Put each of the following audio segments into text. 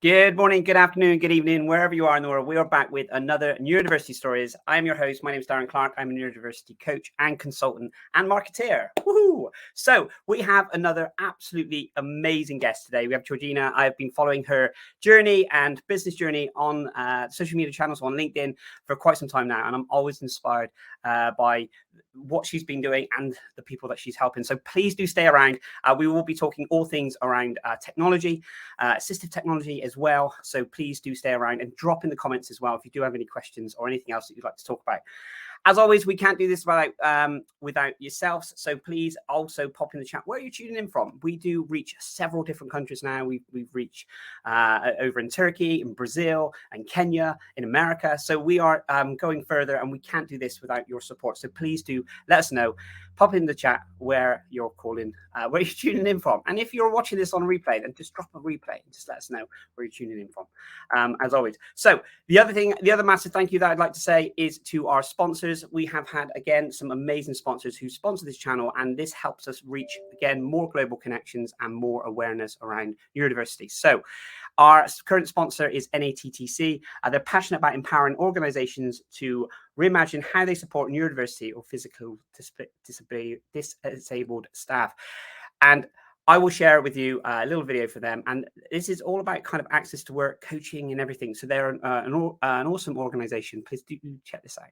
Good morning, good afternoon, good evening, wherever you are in the world. We are back with another Neurodiversity Stories. I am your host. My name is Darren Clark. I'm a neurodiversity coach and consultant and marketeer. Woohoo! So we have another absolutely amazing guest today. We have Georgina. I've been following her journey and business journey on social media channels on LinkedIn for quite some time now. And I'm always inspired by what she's been doing and the people that she's helping. So please do stay around. We will be talking all things around technology, assistive technology as well. So please do stay around and drop in the comments as well if you do have any questions or anything else that you'd like to talk about. As always, we can't do this without yourselves. So please also pop in the chat where you're tuning in from. We do reach several different countries now. We've reached over in Turkey, in Brazil, and Kenya, in America. So we are going further, and we can't do this without your support. So please do let us know. Pop in the chat where you're calling, where you're tuning in from. And if you're watching this on replay, then just drop a replay and just let us know where you're tuning in from, as always. So the other massive thank you that I'd like to say is to our sponsors. We have had, again, some amazing sponsors who sponsor this channel, and this helps us reach, again, more global connections and more awareness around neurodiversity. So our current sponsor is NATTC. They're passionate about empowering organizations to reimagine how they support neurodiversity or physical disabled staff. And I will share with you a little video for them. And this is all about kind of access to work, coaching and everything. So they're an awesome organization. Please do check this out.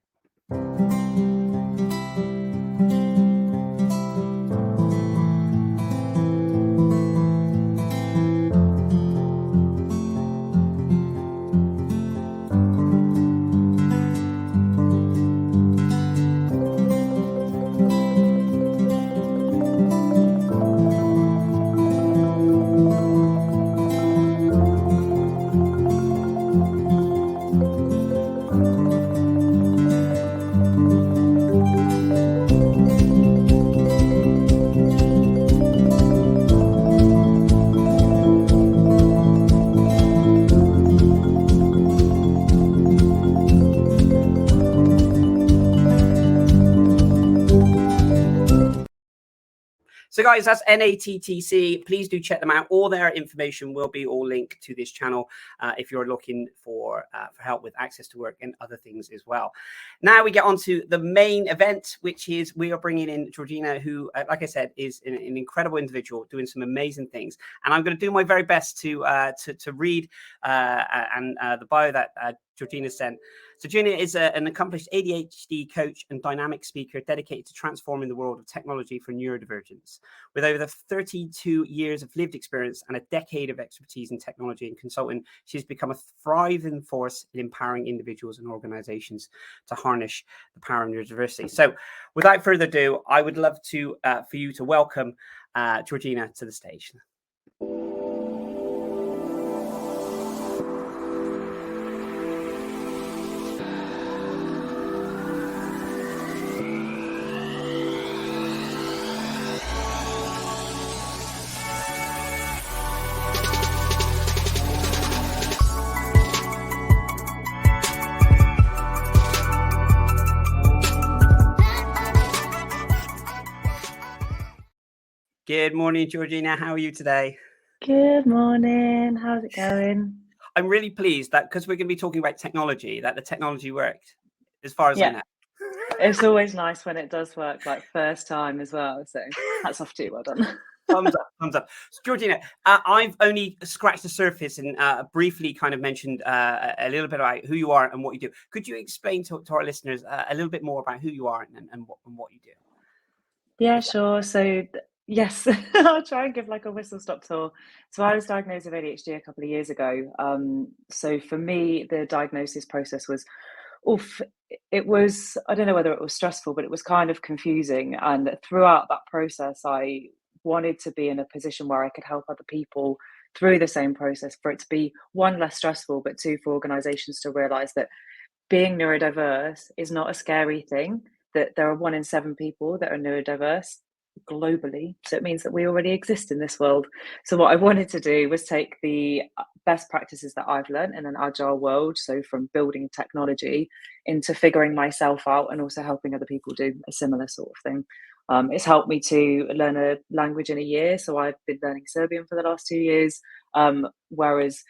So guys, that's NATTC. Please do check them out. All their information will be all linked to this channel if you're looking for help with access to work and other things as well. Now we get on to the main event, which is we are bringing in Georgina, who, like I said, is an incredible individual doing some amazing things. And I'm going to do my very best to read the bio that Georgina sent. So Gina is an accomplished ADHD coach and dynamic speaker dedicated to transforming the world of technology for neurodivergents. With over 32 years of lived experience and a decade of expertise in technology and consulting, she's become a thriving force in empowering individuals and organizations to harness the power of neurodiversity. So without further ado, I would love to for you to welcome Georgina to the stage. Good morning, Georgina. How are you today? Good morning. How's it going? I'm really pleased that because we're going to be talking about technology, that the technology worked as far as I know. It's always nice when it does work, like first time as well. So hats off to you. Well done. Thumbs up, thumbs up. So, Georgina, I've only scratched the surface and briefly kind of mentioned a little bit about who you are and what you do. Could you explain to our listeners a little bit more about who you are and what you do? Yeah, sure. So yes, I'll try and give like a whistle-stop tour. So I was diagnosed with ADHD a couple of years ago. So for me, the diagnosis process was, it was, I don't know whether it was stressful, but it was kind of confusing. And throughout that process, I wanted to be in a position where I could help other people through the same process, for it to be, one, less stressful, but two, for organizations to realize that being neurodiverse is not a scary thing, that there are 1 in 7 people that are neurodiverse globally. So it means that we already exist in this world. So what I wanted to do was take the best practices that I've learned in an agile world, so from building technology into figuring myself out and also helping other people do a similar sort of thing. It's helped me to learn a language in a year. So I've been learning Serbian for the last 2 years, whereas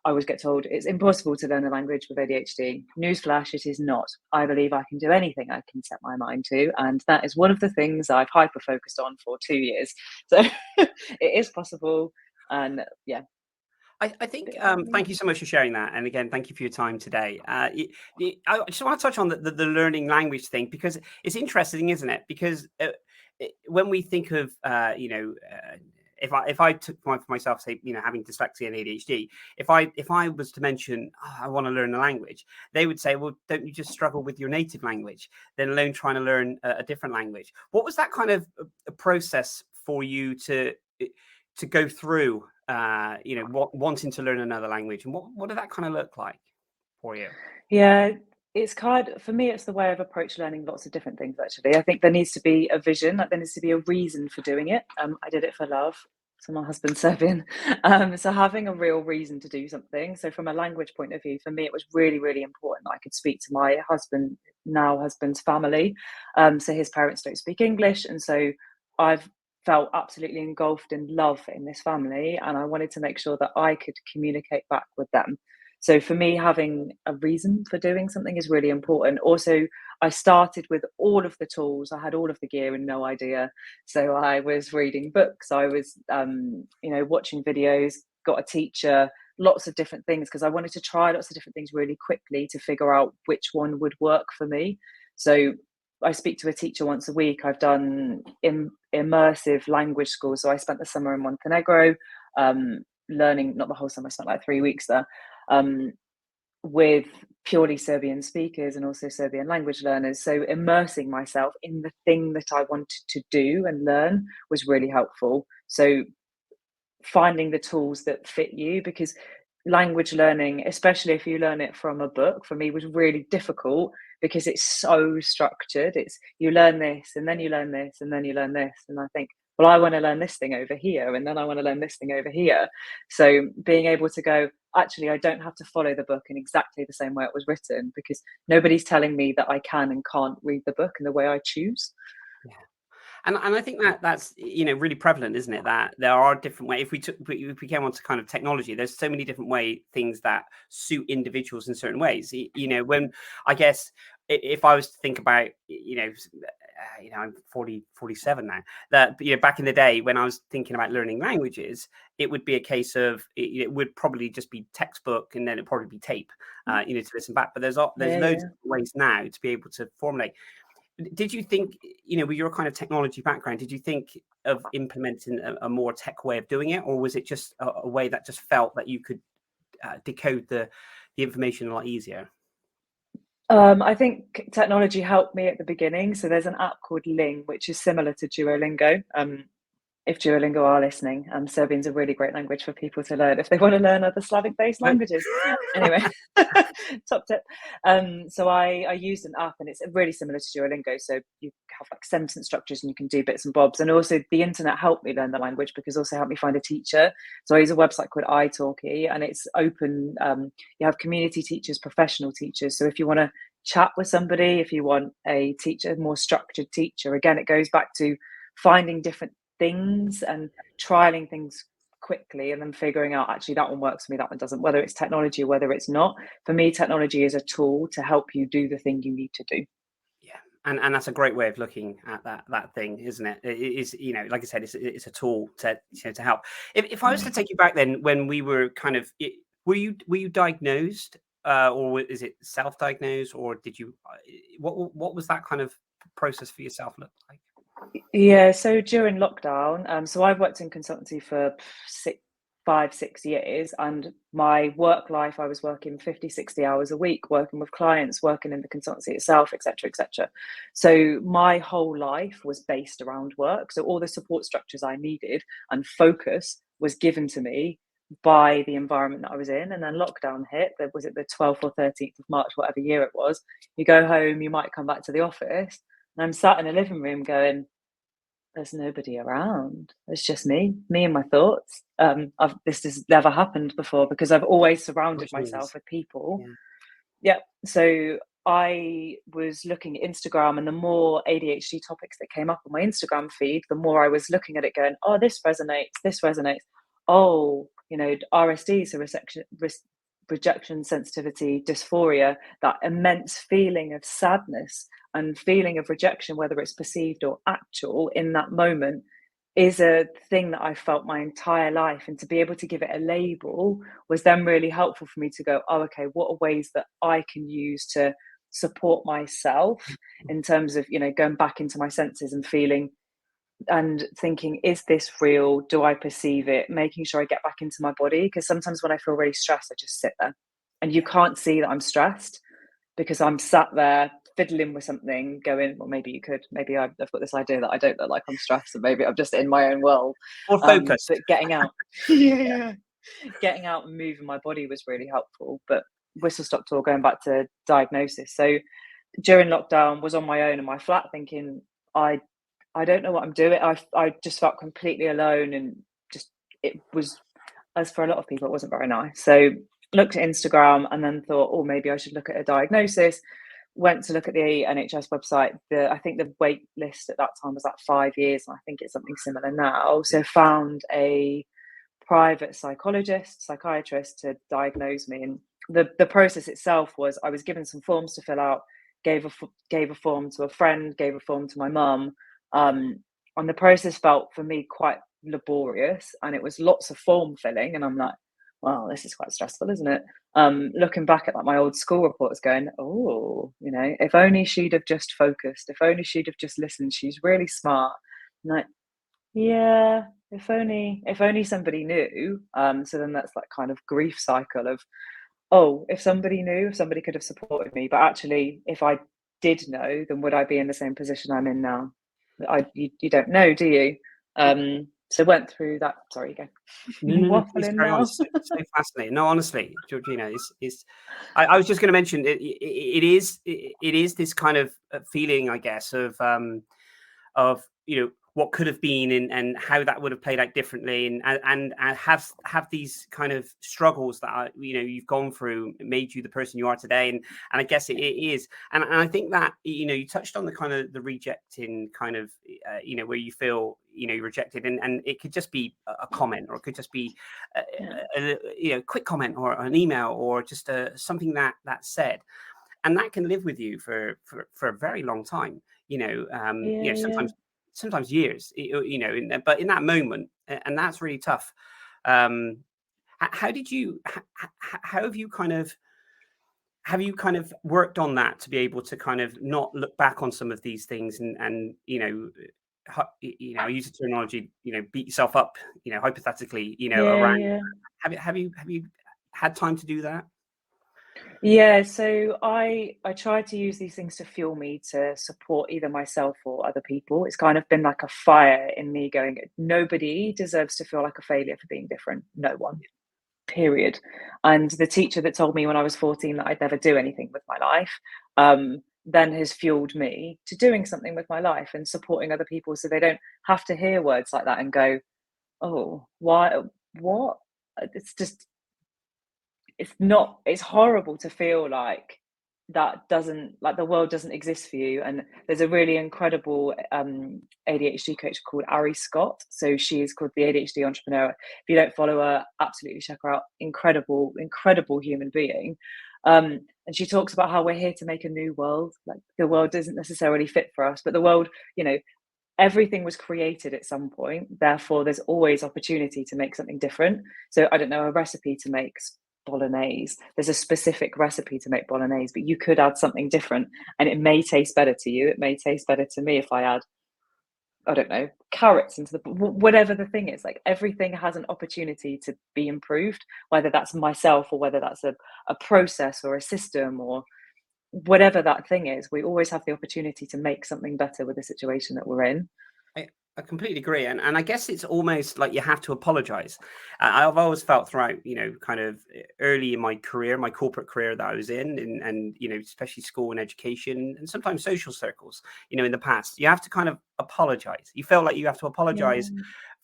I always get told it's impossible to learn a language with ADHD. Newsflash, it is not. I believe I can do anything I can set my mind to. And that is one of the things I've hyper focused on for 2 years. So it is possible. And yeah. I think, thank you so much for sharing that. And again, thank you for your time today. I just want to touch on the learning language thing, because it's interesting, isn't it? Because when we think of, if I took for myself, say, having dyslexia and ADHD, if I was to mention, oh, I want to learn a language, they would say, well, don't you just struggle with your native language, then alone trying to learn a different language? What was that kind of a process for you to go through, wanting to learn another language, and what did that kind of look like for you? Yeah, it's for me, it's the way I've approached learning lots of different things, actually. I think there needs to be a vision, like there needs to be a reason for doing it. I did it for love. So my husband's Serbian. So having a real reason to do something. So from a language point of view, for me, it was really, really important that I could speak to my husband's family. So his parents don't speak English. And so I've felt absolutely engulfed in love in this family. And I wanted to make sure that I could communicate back with them. So for me, having a reason for doing something is really important. Also, I started with all of the tools. I had all of the gear and no idea. So I was reading books. I was, watching videos, got a teacher, lots of different things, because I wanted to try lots of different things really quickly to figure out which one would work for me. So I speak to a teacher once a week. I've done immersive language school. So I spent the summer in Montenegro, learning, not the whole summer, I spent like 3 weeks there. With purely Serbian speakers and also Serbian language learners. So immersing myself in the thing that I wanted to do and learn was really helpful. So finding the tools that fit you, because language learning, especially if you learn it from a book, for me was really difficult because it's so structured. It's you learn this and then you learn this and then you learn this. And I think, well, I want to learn this thing over here and then I want to learn this thing over here. So being able to go, actually, I don't have to follow the book in exactly the same way it was written, because nobody's telling me that I can and can't read the book in the way I choose. Yeah. And I think that's really prevalent, isn't it? That there are different ways. If we came on to kind of technology, there's so many different things that suit individuals in certain ways. When I guess if I was to think about, I'm 47 now, that back in the day when I was thinking about learning languages, it would be a case of it would probably just be textbook and then it'd probably be tape, to listen back. But there's loads of ways now to be able to formulate. Did you think, with your kind of technology background, did you think of implementing a more tech way of doing it, or was it just a way that just felt that you could decode the information a lot easier? I think technology helped me at the beginning. So there's an app called Ling, which is similar to Duolingo. If Duolingo are listening, Serbian's a really great language for people to learn if they want to learn other Slavic-based languages. Anyway, top tip. So I used an app, and it's really similar to Duolingo. So you have like sentence structures, and you can do bits and bobs. And also the internet helped me learn the language, because also helped me find a teacher. So I use a website called italki, and it's open. You have community teachers, professional teachers. So if you want to chat with somebody, if you want a teacher, more structured teacher, again, it goes back to finding different things and trialing things quickly and then figuring out, actually, that one works for me, that one doesn't, whether it's technology or whether it's not. For me, technology is a tool to help you do the thing you need to do. Yeah, and that's a great way of looking at that thing, isn't it? It is, like I said, it's a tool to help. If I was to take you back then, when we were kind of, were you diagnosed, or is it self-diagnosed, or did you? What was that kind of process for yourself look like? Yeah, so during lockdown, so I've worked in consultancy for 6 years, and my work life, I was working 50, 60 hours a week, working with clients, working in the consultancy itself, etc., etc. So my whole life was based around work. So all the support structures I needed and focus was given to me by the environment that I was in. And then lockdown hit. Was it the 12th or 13th of March, whatever year it was? You go home, you might come back to the office, and I'm sat in a living room going, there's nobody around. It's just me and my thoughts. This has never happened before, because I've always surrounded myself with people. Yeah. So I was looking at Instagram, and the more ADHD topics that came up on my Instagram feed, the more I was looking at it going, oh, this resonates. Oh, RSD, so rejection sensitivity dysphoria, that immense feeling of sadness and feeling of rejection, whether it's perceived or actual in that moment, is a thing that I felt my entire life. And to be able to give it a label was then really helpful for me to go, oh, okay, what are ways that I can use to support myself in terms of, you know, going back into my senses and feeling and thinking, is this real? Do I perceive it? Making sure I get back into my body. Because sometimes when I feel really stressed, I just sit there and you can't see that I'm stressed because I'm sat there fiddling with something, going, well, maybe you could, maybe I've got this idea that I don't look like I'm stressed, and maybe I'm just in my own world. Or focused. But getting out, yeah, getting out and moving my body was really helpful. But whistle stop tour, going back to diagnosis. So during lockdown, was on my own in my flat, thinking, I don't know what I'm doing. I just felt completely alone, and just, it was, as for a lot of people, it wasn't very nice. So looked at Instagram and then thought, oh, maybe I should look at a diagnosis. Went to look at the NHS website. I think the wait list at that time was like 5 years, and I think it's something similar now. So found a private psychiatrist to diagnose me. And the process itself was, I was given some forms to fill out, gave a form to a friend, gave a form to my mum. And the process felt for me quite laborious, and it was lots of form filling, and I'm like, wow, this is quite stressful, isn't it? Looking back at like my old school reports, going, oh, you know, if only she'd have just focused, if only she'd have just listened, she's really smart. I'm like, yeah, if only somebody knew. So then that's like kind of grief cycle of, oh, if somebody knew, if somebody could have supported me, but actually if I did know, then would I be in the same position I'm in now? You don't know, do you? So went through that. Sorry, go. No, please Waffling carry on. now. It's so fascinating. No, honestly, Georgina, I was just going to mention it is this kind of feeling, I guess, of, you know, what could have been, and how that would have played out differently, and have these kind of struggles that are, you know, you've gone through, made you the person you are today. And I guess it is, and I think that, you know, you touched on the kind of the rejecting kind of, you know, where you feel, you know, you're rejected, and it could just be a comment, or it could just be you know, quick comment, or an email, or just something that's said, and that can live with you for a very long time, you know. You know, sometimes years, you know, but in that moment, and that's really tough. How did you, how have you kind of worked on that to be able to kind of not look back on some of these things, and you know, I use the terminology, you know, beat yourself up, you know, hypothetically, you know, around. Have you had time to do that? Yeah, so I try to use these things to fuel me to support either myself or other people. It's kind of been like a fire in me going, nobody deserves to feel like a failure for being different. No one, period. And the teacher that told me when I was 14 that I'd never do anything with my life, then has fueled me to doing something with my life and supporting other people so they don't have to hear words like that and go, oh, why, what? It's just, it's horrible to feel like that doesn't, like, the world doesn't exist for you. And there's a really incredible ADHD coach called Ari Scott. So she is called the ADHD Entrepreneur. If you don't follow her, absolutely check her out. Incredible human being. And she talks about how we're here to make a new world. Like, the world doesn't necessarily fit for us, but the world, you know, everything was created at some point. Therefore, there's always opportunity to make something different. So I don't know, a recipe to make bolognese, there's a specific recipe to make bolognese, but you could add something different and it may taste better to you. It may taste better to me if I add, I don't know, carrots into the, whatever the thing is. Like, everything has an opportunity to be improved, whether that's myself or whether that's a process or a system or whatever that thing is. We always have the opportunity to make something better with the situation that we're in. I completely agree, and I guess it's almost like you have to apologize. I've always felt throughout, you know, kind of early in my career, my corporate career that I was in, and you know, especially school and education, and sometimes social circles, you know, in the past, you have to kind of apologize. You feel like you have to apologize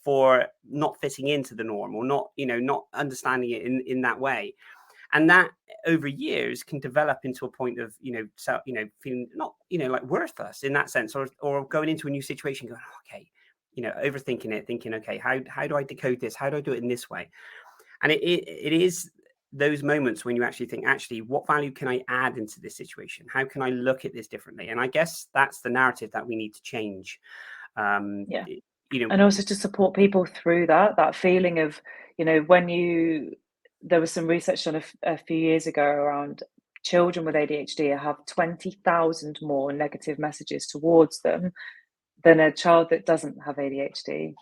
for not fitting into the norm, or not, you know, not understanding it in that way. And that over years can develop into a point of, you know, feeling not, you know, like worthless in that sense, or going into a new situation going, okay, you know, overthinking it, thinking, okay, how do I decode this? How do I do it in this way? And it is those moments when you actually think, actually, what value can I add into this situation? How can I look at this differently? And I guess that's the narrative that we need to change. Yeah. You know, And also to support people through that feeling of, there was some research done a few years ago around children with ADHD have 20,000 more negative messages towards them than a child that doesn't have ADHD.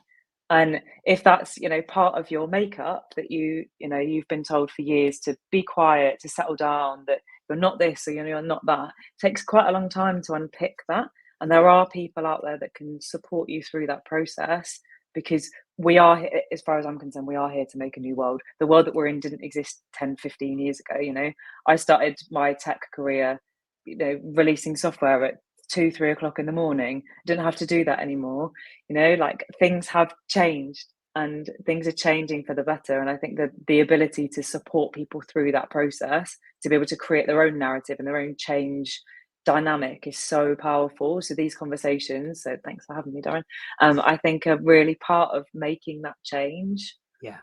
And if that's, part of your makeup, that you've been told for years to be quiet, to settle down, that you're not this or you're not that, it takes quite a long time to unpick that. And there are people out there that can support you through that process, because we are, as far as I'm concerned, we are here to make a new world. The world that we're in didn't exist 10, 15 years ago. I started my tech career, releasing software at 2-3 o'clock in the morning. I didn't have to do that anymore. Like, things have changed and things are changing for the better. And I think that the ability to support people through that process, to be able to create their own narrative and their own change dynamic, is so powerful. So these conversations, so thanks for having me, Darren, I think are really part of making that change. Yeah.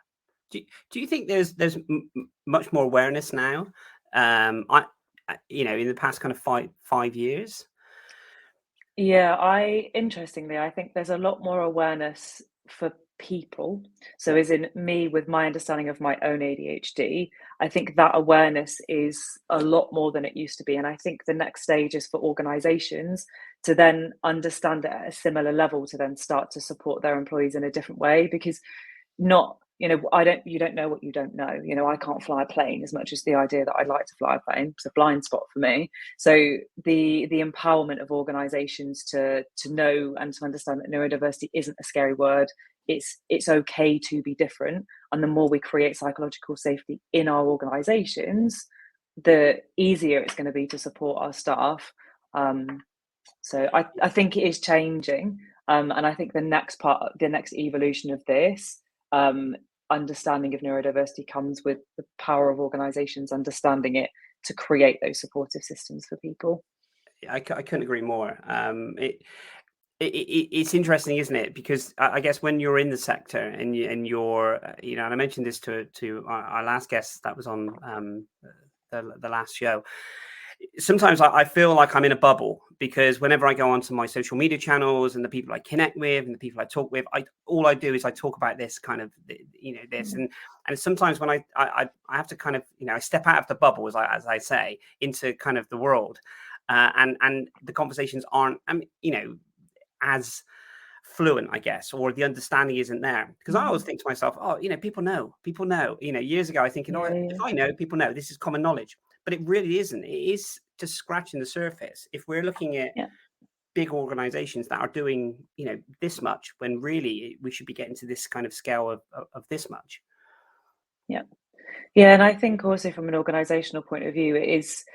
Do you think there's much more awareness now? In the past kind of five years. Yeah, interestingly, I think there's a lot more awareness for people. So as in me, with my understanding of my own ADHD, I think that awareness is a lot more than it used to be. And I think the next stage is for organizations to then understand it at a similar level, to then start to support their employees in a different way, because you don't know what you don't know. I can't fly a plane as much as the idea that I'd like to fly a plane. It's a blind spot for me. So the empowerment of organizations to know and to understand that neurodiversity isn't a scary word. It's okay to be different. And the more we create psychological safety in our organizations, the easier it's going to be to support our staff. So I think it is changing. And I think the next evolution of this, understanding of neurodiversity, comes with the power of organizations understanding it to create those supportive systems for people. I couldn't agree more. It's interesting, isn't it? Because I guess when you're in the sector and you're, and I mentioned this to our last guest that was on the last show. Sometimes I feel like I'm in a bubble, because whenever I go onto my social media channels and the people I connect with and the people I talk with, all I do is I talk about this kind of, this. And sometimes when I have to kind of, I step out of the bubble, as I say, into kind of the world, and the conversations aren't, as fluent, I guess, or the understanding isn't there. Because I always think to myself, people know. Years ago, I think, if I know, people know, this is common knowledge. But it really isn't. It is just scratching the surface. If we're looking at big organizations that are doing, this much, when really we should be getting to this kind of scale of this much. Yeah. And I think also from an organizational point of view, it is,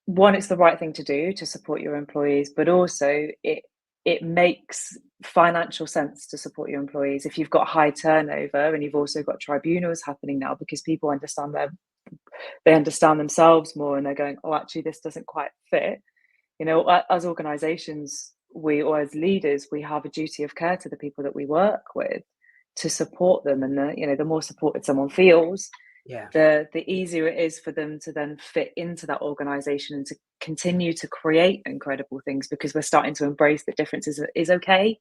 one, it's the right thing to do to support your employees, but also it makes financial sense to support your employees. If you've got high turnover and you've also got tribunals happening now, because people understand they understand themselves more, and they're going, oh, actually, this doesn't quite fit. As organizations, or as leaders, we have a duty of care to the people that we work with, to support them. And the more supported someone feels, the easier it is for them to then fit into that organization and to continue to create incredible things, because we're starting to embrace that differences is okay.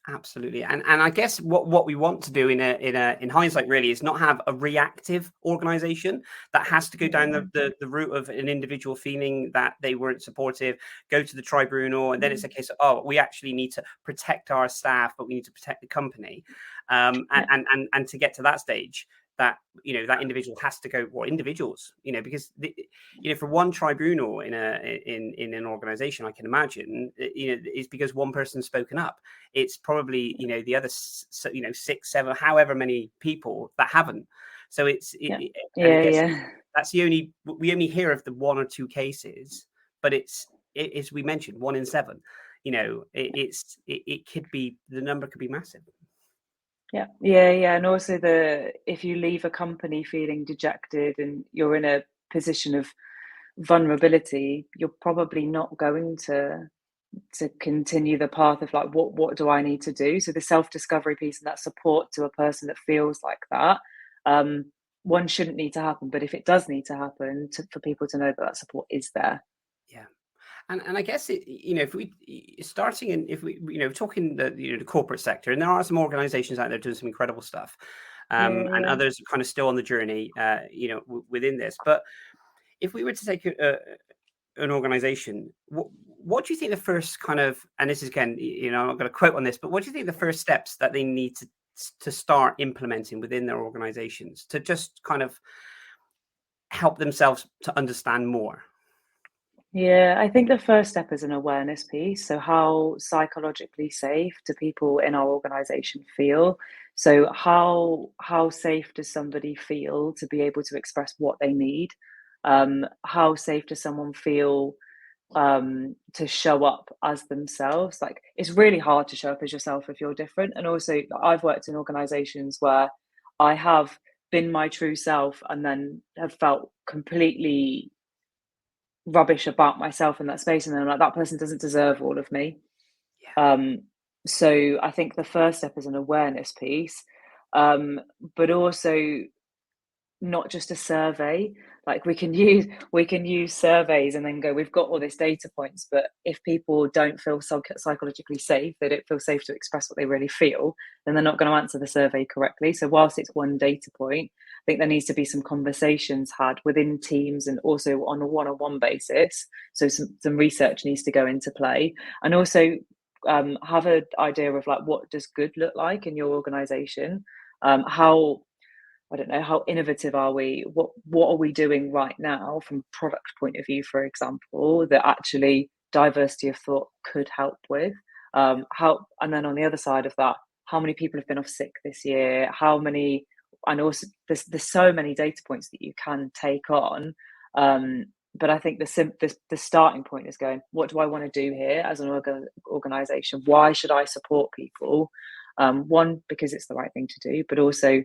Absolutely. And I guess what we want to do in hindsight really is not have a reactive organization that has to go down the route of an individual feeling that they weren't supportive, go to the tribunal, and then it's a case of, we actually need to protect our staff, but we need to protect the company. And to get to that stage, that that individual has to go, or individuals, because for one tribunal in an organization, I can imagine, is because one person's spoken up. It's probably the other 6, 7, however many people that haven't. So that's we only hear of the 1 or 2 cases, but it's as we mentioned, 1 in 7. It could be, the number could be massive. And also if you leave a company feeling dejected and you're in a position of vulnerability, you're probably not going to continue the path of like, what do I need to do? So the self-discovery piece and that support to a person that feels like that, one shouldn't need to happen, but if it does need to happen, for people to know that that support is there. Yeah. And I guess if we talking the corporate sector, and there are some organizations out there doing some incredible stuff, and others are kind of still on the journey, within this. But if we were to take an organization, what do you think the first kind of, and this is again, I'm not going to quote on this, but what do you think the first steps that they need to start implementing within their organizations to just kind of help themselves to understand more? Yeah, I think the first step is an awareness piece. So, how psychologically safe do people in our organization feel? So, how safe does somebody feel to be able to express what they need? How safe does someone feel to show up as themselves? Like, it's really hard to show up as yourself if you're different. And also, I've worked in organizations where I have been my true self and then have felt completely rubbish about myself in that space, and then like, that person doesn't deserve all of me. So I think the first step is an awareness piece, but also not just a survey. Like, we can use surveys and then go, we've got all this data points, but if people don't feel psychologically safe, they don't feel safe to express what they really feel, then they're not going to answer the survey correctly. So whilst it's one data point, I think there needs to be some conversations had within teams and also on a one-on-one basis. So some research needs to go into play, and also have an idea of like, what does good look like in your organization? How, I don't know, how innovative are we? What are we doing right now from a product point of view, for example, that actually diversity of thought could help with? And then on the other side of that, how many people have been off sick this year? How many? And also, there's so many data points that you can take on. But I think the starting point is going, what do I want to do here as an organization? Why should I support people? One, because it's the right thing to do, but also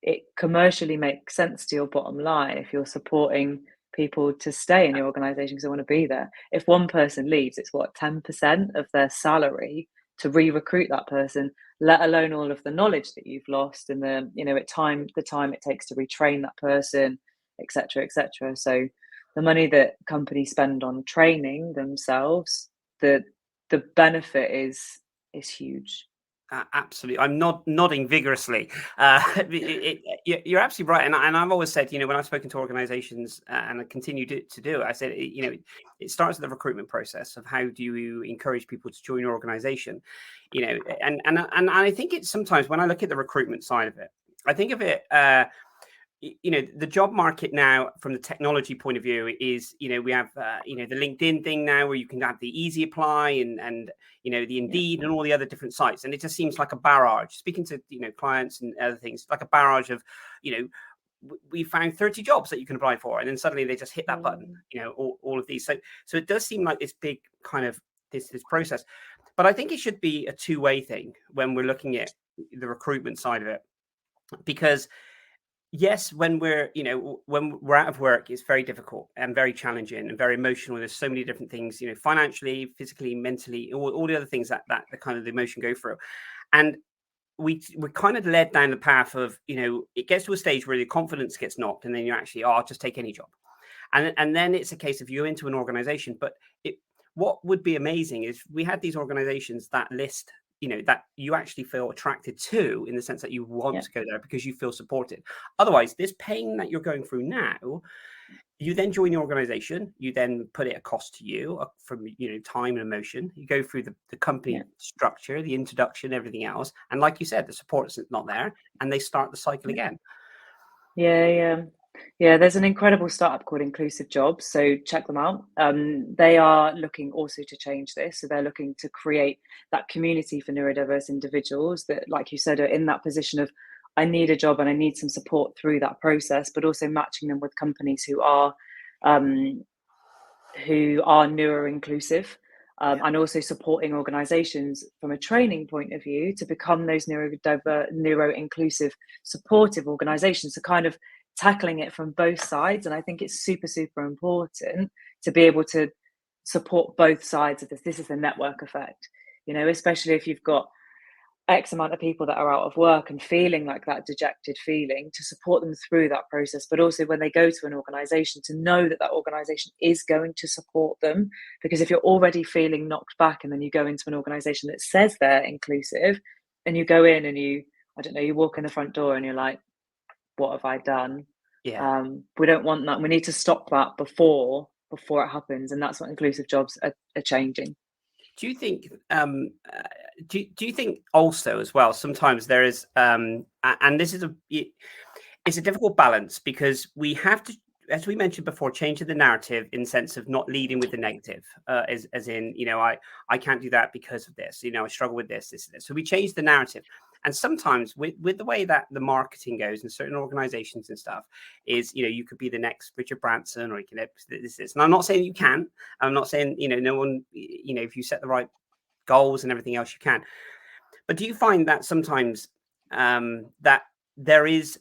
it commercially makes sense to your bottom line if you're supporting people to stay in your organization because they want to be there. If one person leaves, it's 10% of their salary to re-recruit that person, let alone all of the knowledge that you've lost and the time it takes to retrain that person, etc., etc. So the money that companies spend on training themselves, the benefit is huge. Absolutely. I'm nodding vigorously. You're absolutely right. And I've always said, when I've spoken to organizations and I continue to do it, I said, it starts with the recruitment process of how do you encourage people to join your organization, and I think it's sometimes when I look at the recruitment side of it, I think of it, the job market now from the technology point of view is, we have, the LinkedIn thing now where you can have the easy apply and the Indeed and all the other different sites. And it just seems like a barrage. Speaking to, clients and other things, like a barrage of, we found 30 jobs that you can apply for. And then suddenly they just hit that button, all of these. So it does seem like this big kind of this process. But I think it should be a two-way thing when we're looking at the recruitment side of it, because yes, when we're out of work, it's very difficult and very challenging and very emotional. There's so many different things, financially, physically, mentally, all the other things that the kind of the emotion go through. And we're kind of led down the path of, it gets to a stage where the confidence gets knocked and then you're actually, I'll just take any job. And then it's a case of you're into an organization. But what would be amazing is we had these organizations that list, that you actually feel attracted to, in the sense that you want to go there because you feel supported. Otherwise, this pain that you're going through now, you then join the organization, you then put it a cost to you from, time and emotion. You go through the company structure, the introduction, everything else. And like you said, the support's not there and they start the cycle again. Yeah, there's an incredible startup called Inclusive Jobs, so check them out. They are looking also to change this. So they're looking to create that community for neurodiverse individuals that, like you said, are in that position of, I need a job and I need some support through that process, but also matching them with companies who are neuro-inclusive. And also supporting organizations from a training point of view to become those neuro-inclusive supportive organizations, so kind of tackling it from both sides. And I think it's super, super important to be able to support both sides of this. This is the network effect, especially if you've got X amount of people that are out of work and feeling like that dejected feeling, to support them through that process, but also when they go to an organization, to know that that organization is going to support them. Because if you're already feeling knocked back and then you go into an organization that says they're inclusive, and you go in and I don't know, you walk in the front door and you're like, what have I done? Yeah. We don't want that. We need to stop that before it happens, and that's what inclusive jobs are changing. Do you think do you think also as well sometimes there is and this is it's a difficult balance, because we have to, as we mentioned before, changing the narrative in sense of not leading with the negative, as in, I can't do that because of this, I struggle with this and this. So we change the narrative. And sometimes with the way that the marketing goes in certain organizations and stuff is, you could be the next Richard Branson, or you can this. And I'm not saying you can. I'm not saying, no one, if you set the right goals and everything else, you can. But do you find that sometimes that there is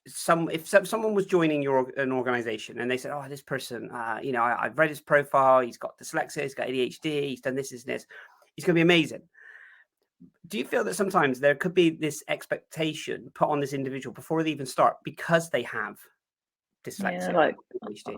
if someone was joining an organization and they said, oh, this person, I've read his profile, he's got dyslexia, he's got ADHD, he's done this, he's going to be amazing. Do you feel that sometimes there could be this expectation put on this individual before they even start because they have dyslexia? Yeah, like,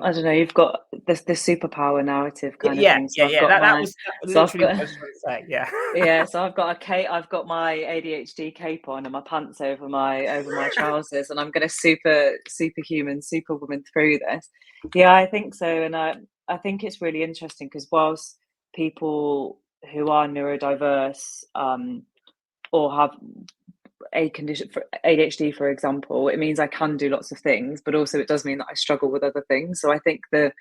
I don't know, you've got this superpower narrative kind of thing. So That was literally what I was trying to say. Yeah. Yeah, so I've got my ADHD cape on and my pants over my trousers, and I'm gonna superhuman, superwoman through this. Yeah, I think so. And I think it's really interesting, because whilst people who are neurodiverse or have a condition for ADHD, for example, it means I can do lots of things, but also it does mean that I struggle with other things. So I think the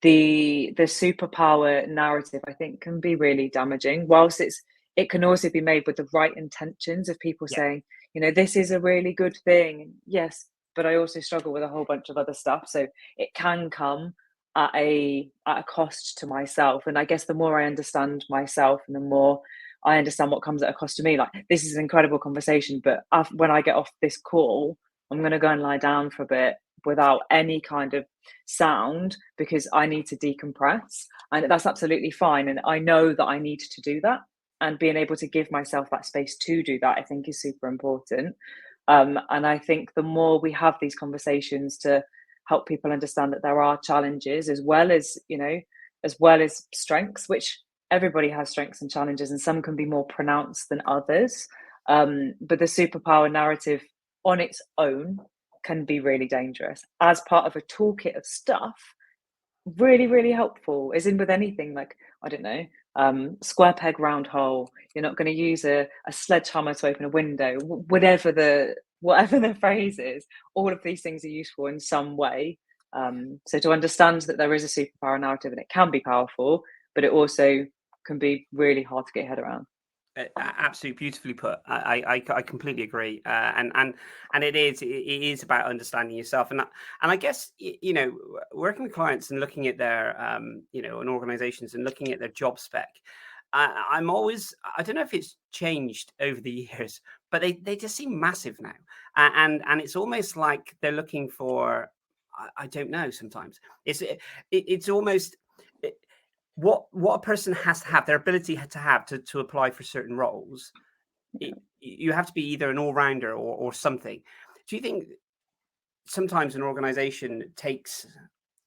superpower narrative, I think, can be really damaging, whilst it can also be made with the right intentions of people saying, this is a really good thing. Yes, but I also struggle with a whole bunch of other stuff. So it can come at a cost to myself. And I guess the more I understand myself, and the more I understand what comes at a cost to me, like, this is an incredible conversation, but when I get off this call, I'm going to go and lie down for a bit without any kind of sound, because I need to decompress, and that's absolutely fine. And I know that I need to do that, and being able to give myself that space to do that, I think, is super important. And I think the more we have these conversations to help people understand that there are challenges as well as strengths, which everybody has strengths and challenges, and some can be more pronounced than others. But the superpower narrative on its own can be really dangerous. As part of a toolkit of stuff, really, really helpful, as in with anything, like, I don't know, square peg, round hole. You're not going to use a sledgehammer to open a window, whatever the phrase is. All of these things are useful in some way. So to understand that there is a superpower narrative, and it can be powerful, but it also can be really hard to get your head around. Absolutely beautifully put. I completely agree. And it is about understanding yourself. And I guess, working with clients and looking at their, and organizations and looking at their job spec, I'm always, I don't know if it's changed over the years, but they just seem massive now. And it's almost like they're looking for, I don't know, sometimes it's almost, what a person has to have, their ability to have to apply for certain roles. You have to be either an all-rounder or something. Do you think sometimes an organization takes,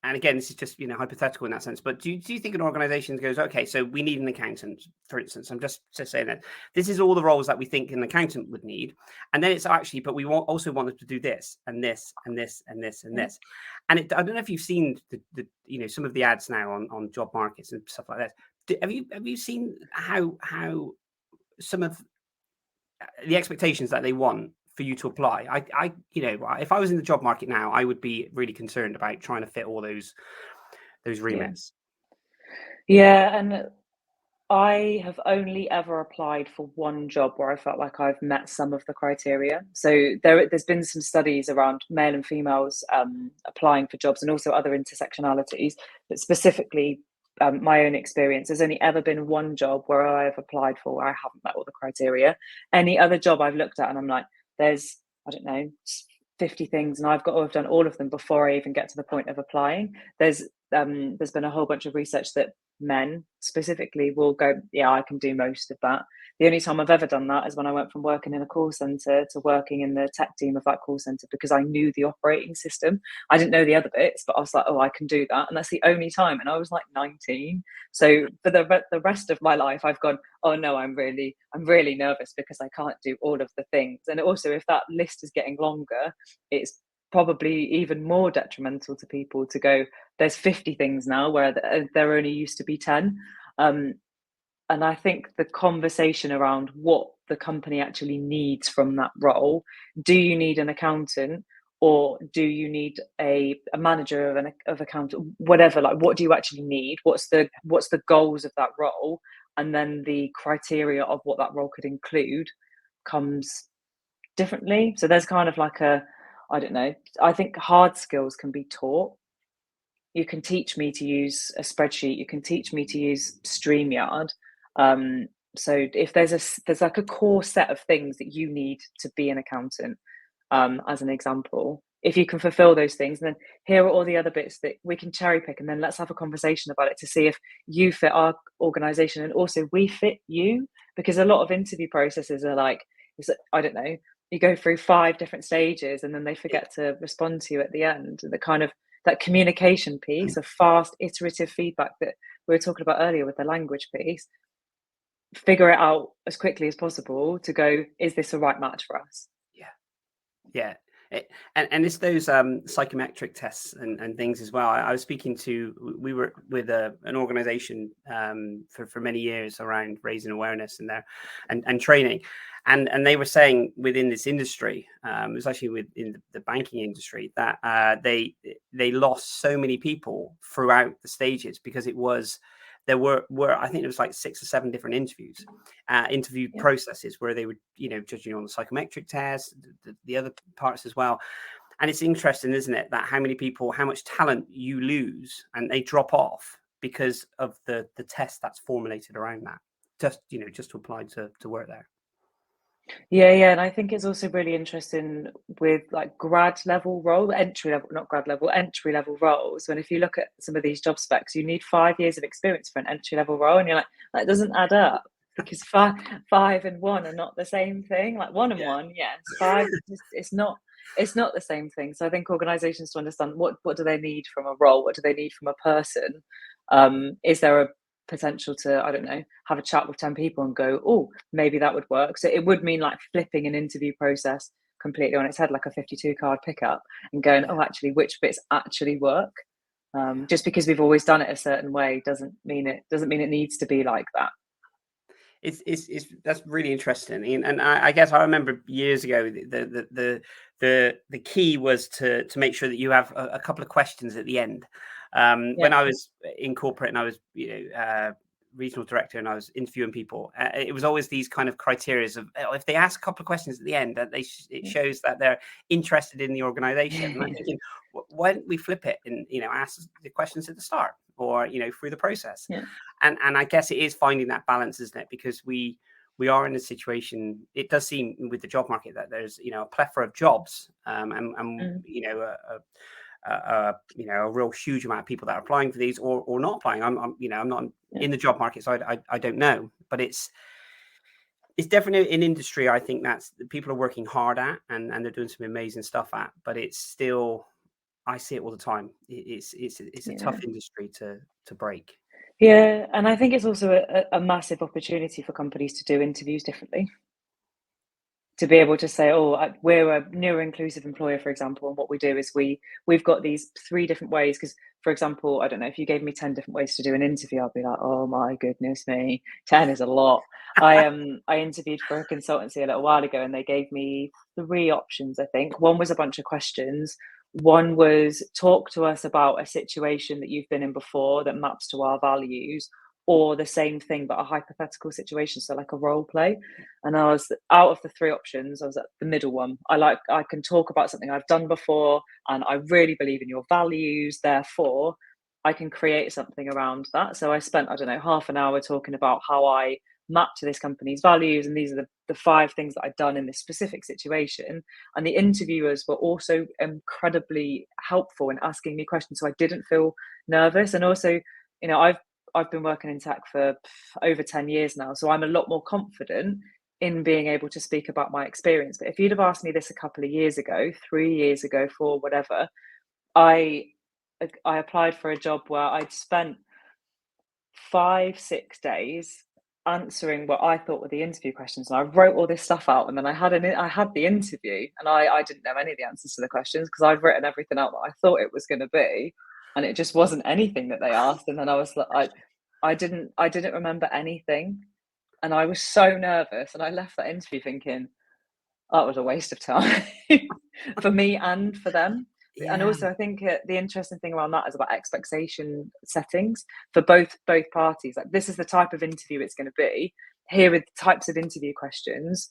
and again, this is just hypothetical in that sense, but do you think an organization goes, okay, so we need an accountant, for instance? I'm just saying that this is all the roles that we think an accountant would need, and then it's actually, but we also want them to do this and this and this and this and this. And I don't know if you've seen the some of the ads now on job markets and stuff like that. Have you seen how some of the expectations that they want for you to apply? I if I was in the job market now, I would be really concerned about trying to fit all those remits. Yeah, and I have only ever applied for one job where I felt like I've met some of the criteria. So there's been some studies around male and females applying for jobs, and also other intersectionalities, but specifically my own experience, there's only ever been one job where I've applied for where I haven't met all the criteria. Any other job I've looked at and I'm like, there's, I don't know, 50 things, and I've got to have done all of them before I even get to the point of applying. There's been a whole bunch of research that men specifically will go, yeah, I can do most of that. The only time I've ever done that is when I went from working in a call center to working in the tech team of that call center, because I knew the operating system. I didn't know the other bits, but I was like, oh, I can do that. And that's the only time. And I was like 19. So for the rest of my life, I've gone, oh no, I'm really nervous because I can't do all of the things. And also, if that list is getting longer, it's probably even more detrimental to people to go, there's 50 things now where there only used to be 10. And I think the conversation around what the company actually needs from that role, do you need an accountant, or do you need a manager of accountant, whatever, like what do you actually need? What's the goals of that role? And then the criteria of what that role could include comes differently. So there's kind of like I don't know, I think hard skills can be taught. You can teach me to use a spreadsheet, you can teach me to use StreamYard. So if there's like a core set of things that you need to be an accountant, as an example, if you can fulfill those things, and then here are all the other bits that we can cherry pick, and then let's have a conversation about it to see if you fit our organization and also we fit you. Because a lot of interview processes are like, I don't know, you go through 5 different stages and then they forget to respond to you at the end. The kind of that communication piece of fast iterative feedback that we were talking about earlier with the language piece, figure it out as quickly as possible to go, is this a right match for us? Yeah. And it's those psychometric tests and things as well. I was speaking to, we were with an organization for many years around raising awareness in there and training. And they were saying within this industry, it was actually within the banking industry, that they lost so many people throughout the stages because there were I think it was like 6 or 7 different interview processes where they would, judge you on the psychometric test, the other parts as well. And it's interesting, isn't it, that how much talent you lose and they drop off because of the test that's formulated around that, just to apply to work there. Yeah, and I think it's also really interesting with like entry level roles. When if you look at some of these job specs, you need 5 years of experience for an entry level role, and you're like, that doesn't add up, because 5 and 1 are not the same thing. Like 1 and 1, yes, 5, it's not the same thing. So I think organizations to understand what do they need from a role, what do they need from a person. Is there a potential to, I don't know, have a chat with 10 people and go, oh, maybe that would work. So it would mean like flipping an interview process completely on its head, like a 52 card pickup, and going, oh, actually, which bits actually work? Just because we've always done it a certain way doesn't mean it needs to be like that. That's really interesting, and I guess I remember years ago the key was to make sure that you have a couple of questions at the end. When I was in corporate and I was regional director and I was interviewing people, it was always these kind of criteria of, if they ask a couple of questions at the end, that it shows that they're interested in the organization. And I'm thinking, why don't we flip it and ask the questions at the start, or through the process? And I guess it is finding that balance, isn't it? Because we are in a situation, it does seem with the job market that there's a plethora of jobs, and a real huge amount of people that are applying for these or not applying. I'm not in the job market, so I don't know, but it's definitely an industry I think that's people are working hard at and they're doing some amazing stuff at, but it's still, I see it all the time. It's a tough industry to break. Yeah, and I think it's also a massive opportunity for companies to do interviews differently. To be able to say, oh, we're a neuro-inclusive employer, for example, and what we do is we've got these 3 different ways. Because, for example, I don't know, if you gave me 10 different ways to do an interview, I'd be like, oh my goodness me, 10 is a lot. I interviewed for a consultancy a little while ago, and they gave me 3 options, I think. One was a bunch of questions. One was, talk to us about a situation that you've been in before that maps to our values, or the same thing but a hypothetical situation, so like a role play. And I was, out of the 3 options, I was at the middle one. I can talk about something I've done before and I really believe in your values, therefore I can create something around that. So I spent, I don't know, half an hour talking about how I map to this company's values, and these are the 5 things that I'd done in this specific situation. And the interviewers were also incredibly helpful in asking me questions, so I didn't feel nervous. And also, I've been working in tech for over 10 years now, so I'm a lot more confident in being able to speak about my experience. But if you'd have asked me this a couple of years ago, 3 years ago, 4, whatever, I applied for a job where I'd spent 5-6 days answering what I thought were the interview questions, and I wrote all this stuff out, and then I had the interview, and I didn't know any of the answers to the questions because I'd written everything out that I thought it was going to be, and it just wasn't anything that they asked. And then I was like, I didn't remember anything, and I was so nervous, and I left that interview thinking that was a waste of time for me and for them. Yeah. And also, I think the interesting thing around that is about expectation settings for both parties. Like, this is the type of interview it's going to be. Here are the types of interview questions.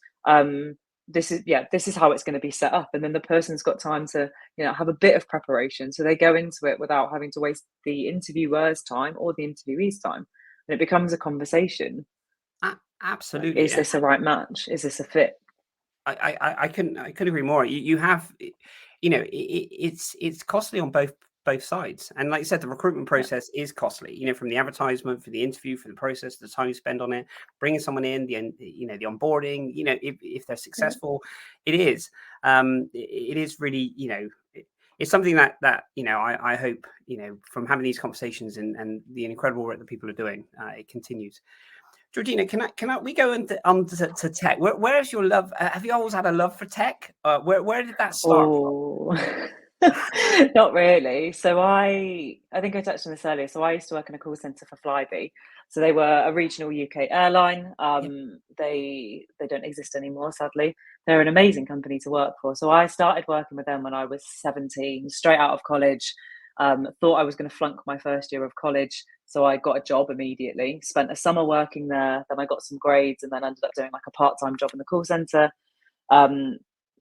This is how it's going to be set up. And then the person's got time to, have a bit of preparation, so they go into it without having to waste the interviewer's time or the interviewee's time, and it becomes a conversation. Absolutely. Is this a right match? Is this a fit? I couldn't agree more. You have, it's costly on both sides, and like you said, the recruitment process is costly. From the advertisement, for the interview, for the process, the time you spend on it, bringing someone in, the onboarding. If they're successful, it is really, it's something that I hope from having these conversations and the incredible work that people are doing, it continues. Georgina, can we go to tech? Where's your love? Have you always had a love for tech? Where did that start from? Not really. So I think I touched on this earlier. So I used to work in a call center for Flybe. So they were a regional UK airline. They don't exist anymore, sadly. They're an amazing company to work for. So I started working with them when I was 17, straight out of college. Thought I was going to flunk my first year of college. So I got a job immediately, spent a summer working there. Then I got some grades and then ended up doing like a part-time job in the call center.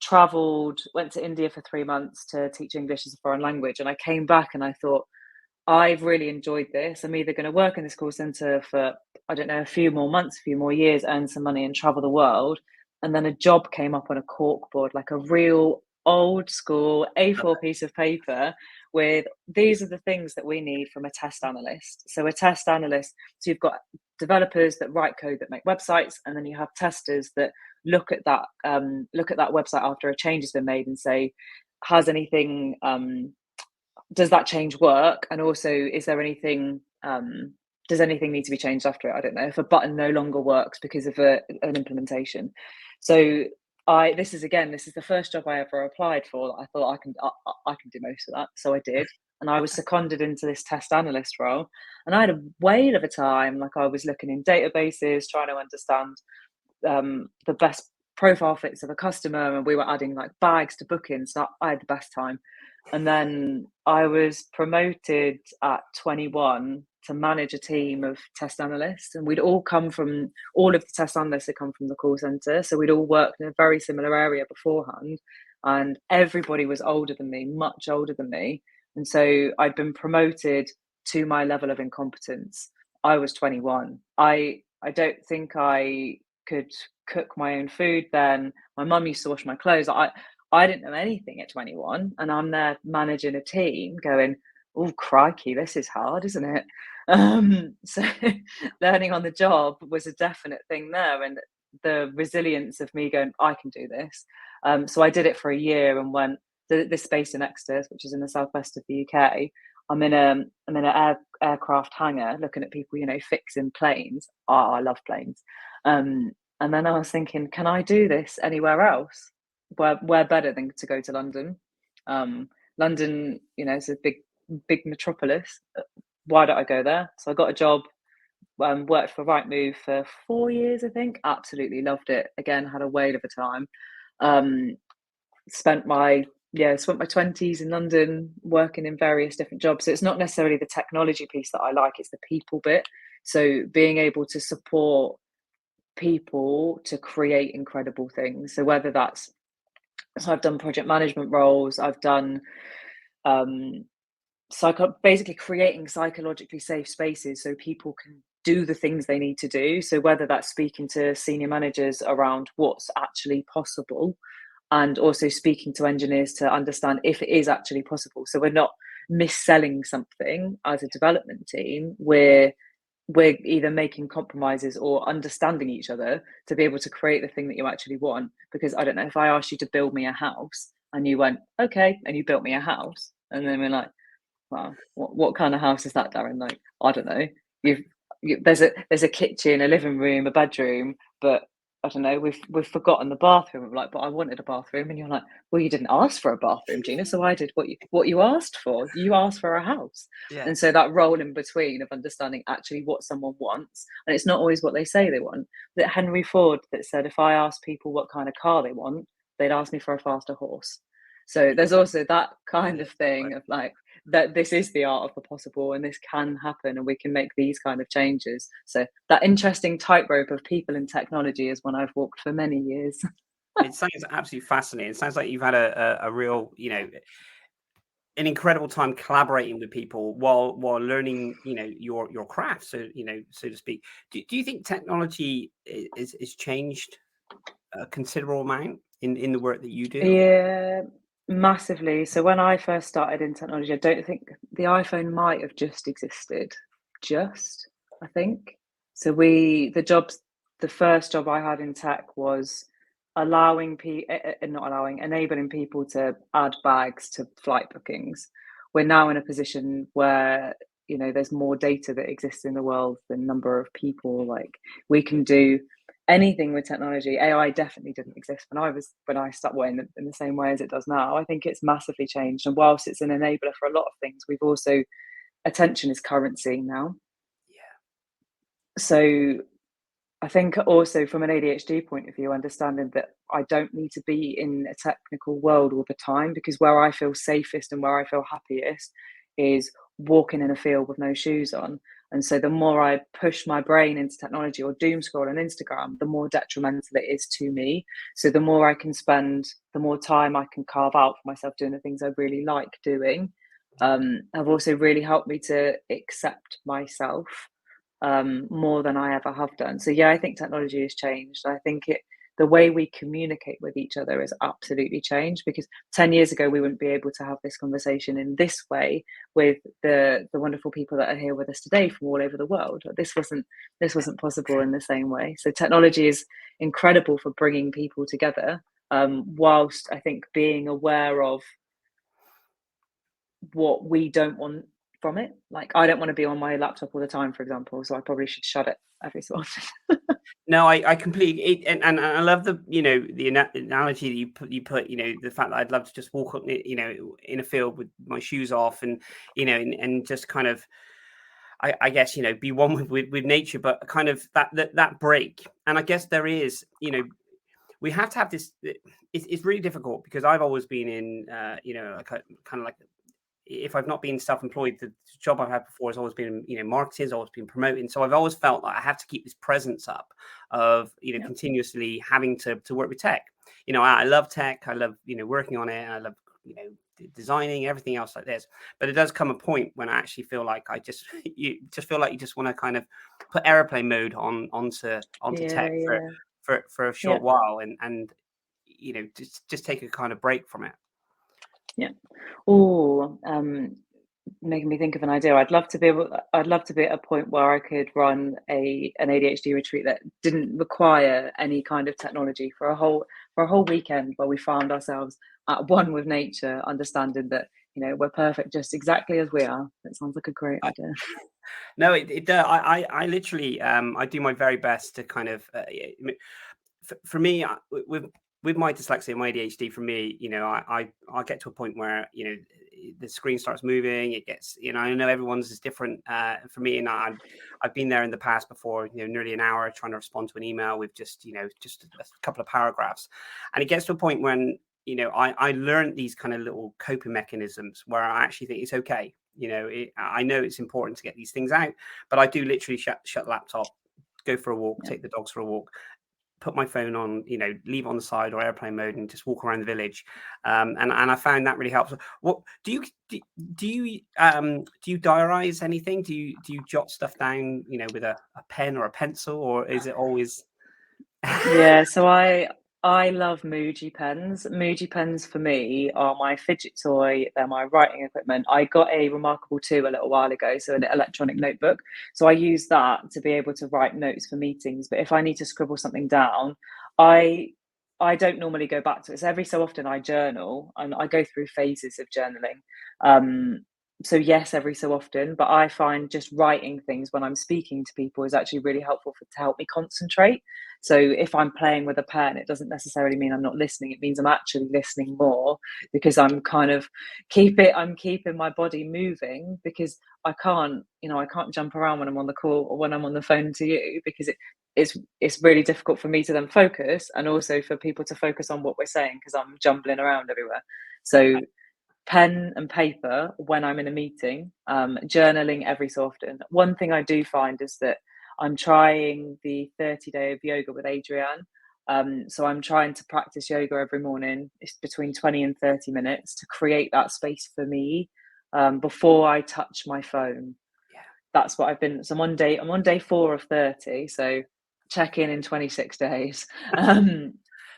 Traveled, went to India for 3 months to teach English as a foreign language. And I came back and I thought, I've really enjoyed this. I'm either going to work in this call center for, I don't know, a few more months, a few more years, earn some money and travel the world. And then a job came up on a corkboard, like a real old school A4 piece of paper with, these are the things that we need from a test analyst. So a test analyst, so you've got developers that write code that make websites, and then you have testers that look at that website after a change has been made and say, has anything, does that change work? And also, is there anything, does anything need to be changed after it? I don't know, if a button no longer works because of an implementation. So this is the first job I ever applied for. I thought I can do most of that. So I did. And I was seconded into this test analyst role. And I had a whale of a time. Like, I was looking in databases, trying to understand the best profile fits of a customer. And we were adding like bags to bookings. So I had the best time. And then I was promoted at 21 to manage a team of test analysts, and all of the test analysts had come from the call center. So we'd all worked in a very similar area beforehand, and everybody was older than me, much older than me. And so I'd been promoted to my level of incompetence. I was 21. I don't think I could cook my own food then. My mum used to wash my clothes. I didn't know anything at 21, and I'm there managing a team going, oh, crikey, this is hard, isn't it? So learning on the job was a definite thing there, and the resilience of me going, I can do this. So I did it for a year and went to this space in Exeter, which is in the southwest of the UK. I'm in an aircraft hangar looking at people, fixing planes. Oh, I love planes. And then I was thinking, can I do this anywhere else? Where better than to go to London? London, is a big metropolis. Why don't I go there? So I got a job, worked for Rightmove for 4 years, I think. Absolutely loved it. Again, had a whale of a time. Spent my 20s in London working in various different jobs. So it's not necessarily the technology piece that I like, it's the people bit. So being able to support people to create incredible things. So whether that's, I've done project management roles, I've done basically creating psychologically safe spaces so people can do the things they need to do. So whether that's speaking to senior managers around what's actually possible, and also speaking to engineers to understand if it is actually possible. So we're not mis-selling something as a development team, we're we're either making compromises or understanding each other to be able to create the thing that you actually want. Because I don't know, if I asked you to build me a house and you went, okay, and you built me a house, and then we're like, wow, what kind of house is that, Darren? Like, I don't know. There's a kitchen, a living room, a bedroom, but I don't know. We've forgotten the bathroom. I'm like, but I wanted a bathroom, and you're like, well, you didn't ask for a bathroom, Gina. So I did what you asked for. You asked for a house, Yeah. and so that role in between of understanding actually what someone wants, and it's not always what they say they want. That Henry Ford that said, if I ask people what kind of car they want, they'd ask me for a faster horse. So there's also that kind of thing of like, that this is the art of the possible and this can happen and we can make these kind of changes. So that interesting tightrope of people and technology is one I've walked for many years. It sounds absolutely fascinating. It sounds like you've had a real, an incredible time collaborating with people while learning, your craft, so so to speak. Do you think technology is changed a considerable amount in the work that you do? Yeah, massively. So when I first started in technology, I don't think the iPhone might have just existed. I think. So the first job I had in tech was enabling people to add bags to flight bookings. We're now in a position where, there's more data that exists in the world than number of people. Like, we can do anything with technology. AI definitely didn't exist when I started in the same way as it does now. I think it's massively changed. And whilst it's an enabler for a lot of things, we've also, attention is currency now. Yeah. So I think also from an ADHD point of view, understanding that I don't need to be in a technical world all the time, because where I feel safest and where I feel happiest is walking in a field with no shoes on. And so the more I push my brain into technology or doom scroll on Instagram, the more detrimental it is to me. So the more I can spend, the more time I can carve out for myself doing the things I really like doing, have also really helped me to accept myself more than I ever have done. So yeah, I think technology has changed. I think the way we communicate with each other has absolutely changed, because 10 years ago we wouldn't be able to have this conversation in this way with the wonderful people that are here with us today from all over the world. This wasn't possible in the same way. So technology is incredible for bringing people together, whilst I think being aware of what we don't want from it. Like, I don't want to be on my laptop all the time, for example, so I probably should shut it every so often. No, I completely, and I love the the analogy that you put the fact that I'd love to just walk on in a field with my shoes off, and and just kind of I guess be one with nature, but kind of that break. And I guess there is we have to have this. It's really difficult, because I've always been in kind of like, if I've not been self-employed, the job I've had before has always been, marketing, has always been promoting. So I've always felt like I have to keep this presence up of, continuously having to work with tech. I love tech. I love, working on it. I love, designing, everything else like this. But it does come a point when I actually feel like you just feel like you just want to kind of put airplane mode onto tech for a short while, and just take a kind of break from it. Yeah. Oh, making me think of an idea. I'd love to be at a point where I could run an ADHD retreat that didn't require any kind of technology for a whole weekend, where we found ourselves at one with nature, understanding that we're perfect just exactly as we are. That sounds like a great idea. No, it does. I literally I do my very best to kind of for me, with my dyslexia and my ADHD, for me, I get to a point where the screen starts moving. It gets I know everyone's is different. For me, and I've been there in the past before. Nearly an hour trying to respond to an email with just a couple of paragraphs, and it gets to a point when I learned these kind of little coping mechanisms where I actually think it's okay. I know it's important to get these things out, but I do literally shut the laptop, go for a walk, take the dogs for a walk, put my phone on, leave on the side or airplane mode, and just walk around the village. And I found that really helps. What do you diarize anything? Do you jot stuff down, with a pen or a pencil, or is it always? Yeah, so I I love Muji pens. Muji pens for me are my fidget toy. They're my writing equipment. I got a Remarkable 2 a little while ago, so an electronic notebook. So I use that to be able to write notes for meetings. But if I need to scribble something down, I I don't normally go back to it. So every so often I journal, and I go through phases of journaling. Um, so yes, every so often, but I find just writing things when I'm speaking to people is actually really helpful to help me concentrate. So if I'm playing with a pen, it doesn't necessarily mean I'm not listening. It means I'm actually listening more, because I'm kind of I'm keeping my body moving, because I can't jump around when I'm on the call or when I'm on the phone to you, because it's really difficult for me to then focus, and also for people to focus on what we're saying, because I'm jumbling around everywhere. So pen and paper when I'm in a meeting, journaling every so often. One thing I do find is that I'm trying the 30-day of yoga with Adrienne. So I'm trying to practice yoga every morning. It's between 20 and 30 minutes to create that space for me, before I touch my phone. Yeah. That's what I've been. So I'm on day 4 of 30. So check in 26 days.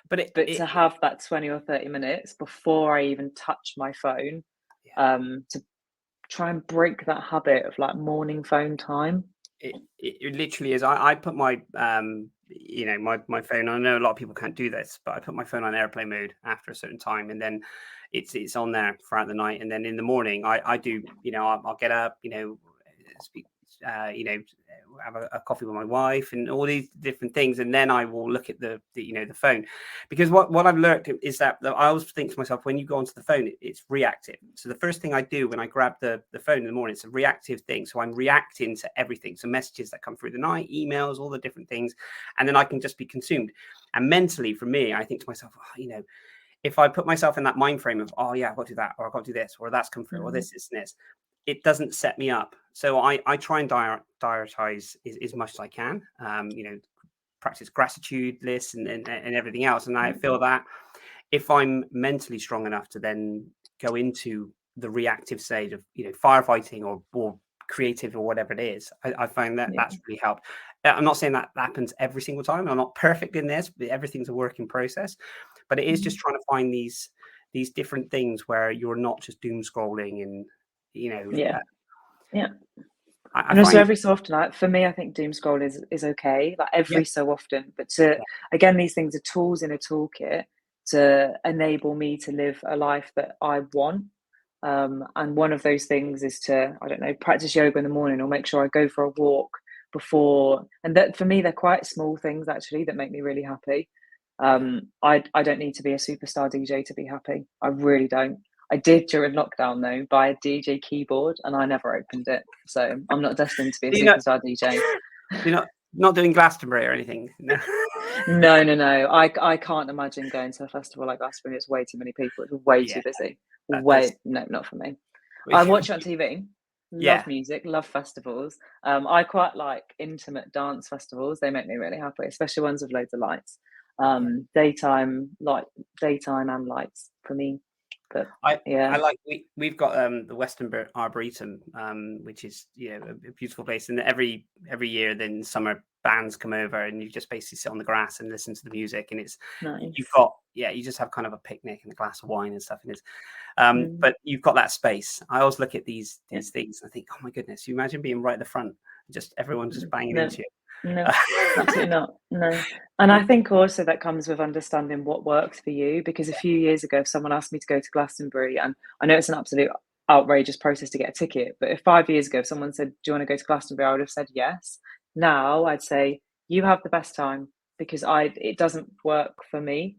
But It to have that 20 or 30 minutes before I even touch my phone, yeah. to try and break that habit of like morning phone time. It literally is. I put my my phone. I know a lot of people can't do this, but I put my phone on airplane mode after a certain time, and then it's on there throughout the night. And then in the morning, I do. I'll get up. Speak. Have a coffee with my wife and all these different things, and then I will look at the phone, because what I've learned is that I always think to myself, when you go onto the phone, it's reactive. So the first thing I do when I grab the phone in the morning, it's a reactive thing. So I'm reacting to everything, so messages that come through the night, emails, all the different things, and then I can just be consumed. And mentally, for me, I think to myself, if I put myself in that mind frame of, oh yeah, I've got to do that, or I've got to do this, or that's come through, or this, and this, it doesn't set me up. So I try and diarize as much as I can, practice gratitude lists and everything else. And I feel that if I'm mentally strong enough to then go into the reactive stage of, firefighting or creative or whatever it is, I find that that's really helped. I'm not saying that happens every single time. I'm not perfect in this, but everything's a work in process. But it is just trying to find these different things where you're not just doom scrolling and, Yeah. I And also find, every so often, like, for me, I think doom scroll is okay, like yeah, every so often. But again, these things are tools in a toolkit to enable me to live a life that I want. And one of those things is to, I don't know, practice yoga in the morning, or make sure I go for a walk before. And that, for me, they're quite small things actually that make me really happy. I don't need to be a superstar DJ to be happy. I really don't. I did during lockdown though, buy a DJ keyboard, and I never opened it. So I'm not destined to be a you know, superstar DJ. you're not doing Glastonbury or anything. No. No. I can't imagine going to a festival like Glastonbury. It's way too many people. It's way Yeah, too busy. that's No, not for me. I watch it on TV. yeah. Love music, love festivals. I quite like intimate dance festivals. They make me really happy, especially ones with loads of lights. Yeah. Daytime, daytime and lights for me. But I yeah, like we've got the Western Arboretum, which is a beautiful place, and every year then summer bands come over and you just basically sit on the grass and listen to the music, and you've nice. got you just have kind of a picnic and a glass of wine and stuff, and it's but you've got that space. I always look at these things and I think, oh my goodness, you imagine being right at the front, just everyone just banging No, into you. no, absolutely not. No. And I think also that comes with understanding what works for you, because a few years ago, if someone asked me to go to Glastonbury, and I know it's an absolute outrageous process to get a ticket, but if 5 years ago, if someone said, do you want to go to Glastonbury? I would have said yes. Now I'd say, you have the best time, because it doesn't work for me.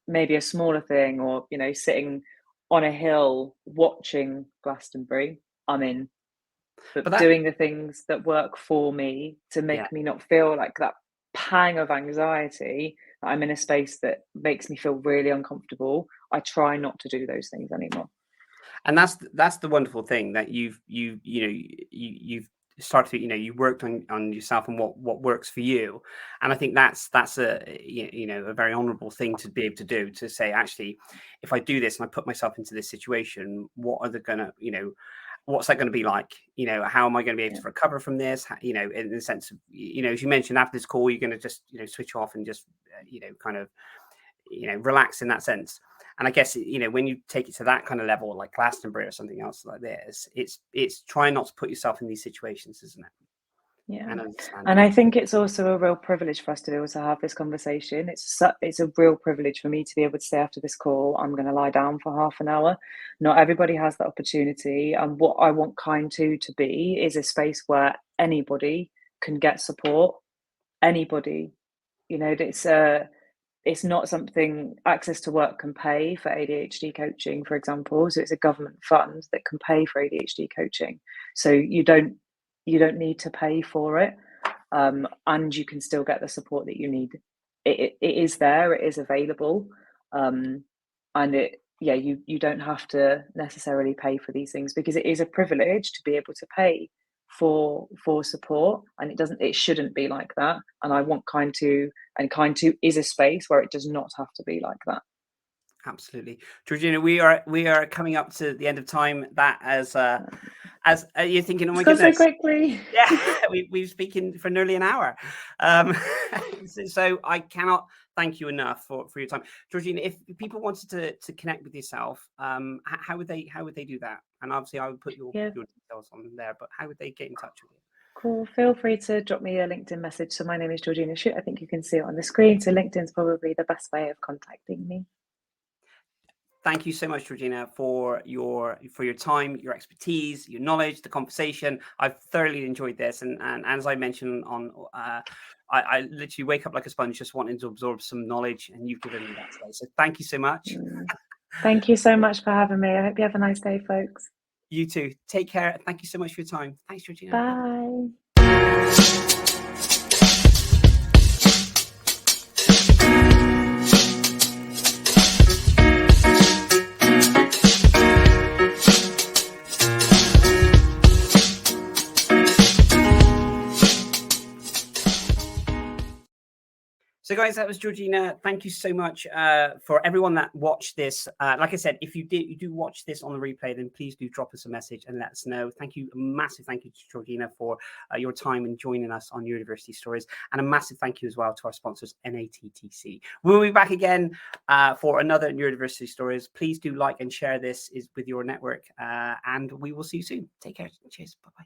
Maybe a smaller thing, or, sitting on a hill watching Glastonbury, I'm in. But But that doing the things that work for me to yeah. make me not feel like that pang of anxiety, that I'm in a space that makes me feel really uncomfortable, I try not to do those things anymore. And that's the wonderful thing, that you've started to, you worked on yourself and what works for you. And I think that's a a very honorable thing to be able to do, to say, actually, if I do this and I put myself into this situation, what are the gonna what's that going to be like? How am I going to be able Yeah. to recover from this? In the sense of, as you mentioned, after this call, you're going to just, switch off and just, kind of relax in that sense. And I guess, when you take it to that kind of level, like Glastonbury or something else like this, it's trying not to put yourself in these situations, isn't it? Yeah. And understand. And I think it's also a real privilege for us to be able to have this conversation. It's a real privilege for me to be able to say after this call, I'm going to lie down for half an hour. Not everybody has that opportunity. And what I want Kind 2 to be is a space where anybody can get support. Anybody. It's not something Access to Work can pay for ADHD coaching, for example. So it's a government fund that can pay for ADHD coaching. So you don't need to pay for it, and you can still get the support that you need. It is there, it is available, and you don't have to necessarily pay for these things, because it is a privilege to be able to pay for support, and it shouldn't be like that. And I want Kind 2, and Kind 2 is a space where it does not have to be like that. Absolutely. Georgina, we are coming up to the end of time. That as you're thinking, oh my goodness, so quickly. Yeah, we've speaking for nearly an hour. So I cannot thank you enough for your time. Georgina, if people wanted to connect with yourself, how would they do that? And obviously I would put your details on there, but how would they get in touch with you? Cool. Feel free to drop me a LinkedIn message. So my name is Georgina Shute. I think you can see it on the screen. So LinkedIn's probably the best way of contacting me. Thank you so much, Georgina, for your time, your expertise, your knowledge, the conversation. I've thoroughly enjoyed this, and as I mentioned I literally wake up like a sponge, just wanting to absorb some knowledge, and you've given me that today. So thank you so much. Thank you so much for having me. I hope you have a nice day, folks. You too. Take care. Thank you so much for your time. Thanks, Georgina. Bye. So guys, that was Georgina. Thank you so much for everyone that watched this. Like I said, if you do watch this on the replay, then please do drop us a message and let us know. Thank you. A massive thank you to Georgina for your time and joining us on Neurodiversity Stories. And a massive thank you as well to our sponsors, NATTC. We'll be back again for another Neurodiversity Stories. Please do like and share this with your network. And we will see you soon. Take care. Cheers. Bye-bye.